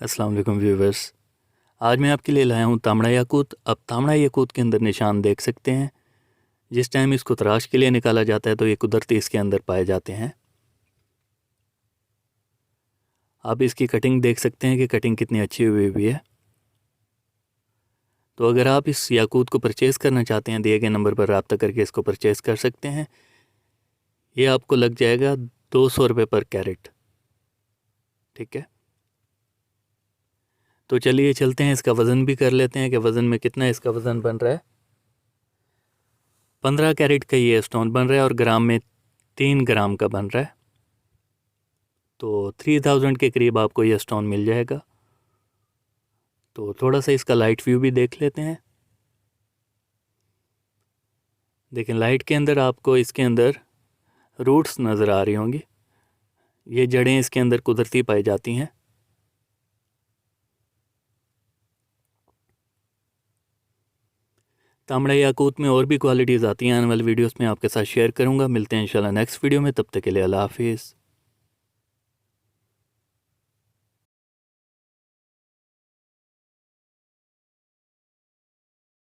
अस्सलाम वालेकुम व्यूवर्स। आज मैं आपके लिए लाया हूँ तांबड़ा याकूत। अब तांबड़ा याकूत के अंदर निशान देख सकते हैं। जिस टाइम इसको तराश के लिए निकाला जाता है तो ये कुदरती इसके अंदर पाए जाते हैं। आप इसकी कटिंग देख सकते हैं कि कटिंग कितनी अच्छी हुई है। तो अगर आप इस याकूत को परचेज़ करना चाहते हैं, दिए गए नंबर पर रब्ता करके इसको परचेज़ कर सकते हैं। ये आपको लग जाएगा 200 रुपये पर कैरेट। ठीक है, तो चलिए चलते हैं, इसका वज़न भी कर लेते हैं कि वज़न में कितना इसका वज़न बन रहा है। 15 कैरेट का ये स्टोन बन रहा है और ग्राम में 3 ग्राम का बन रहा है। तो 3000 के करीब आपको ये स्टोन मिल जाएगा। तो थोड़ा सा इसका लाइट व्यू भी देख लेते हैं। देखें, लाइट के अंदर आपको इसके अंदर रूट्स नज़र आ रही होंगी। ये जड़ें इसके अंदर कुदरती पाई जाती हैं। तांबड़ा याकूत में और भी क्वालिटीज़ आती हैं, आने वाली वीडियोस में आपके साथ शेयर करूंगा। मिलते हैं इंशाल्लाह नेक्स्ट वीडियो में, तब तक के लिए अल्लाह हाफिज़।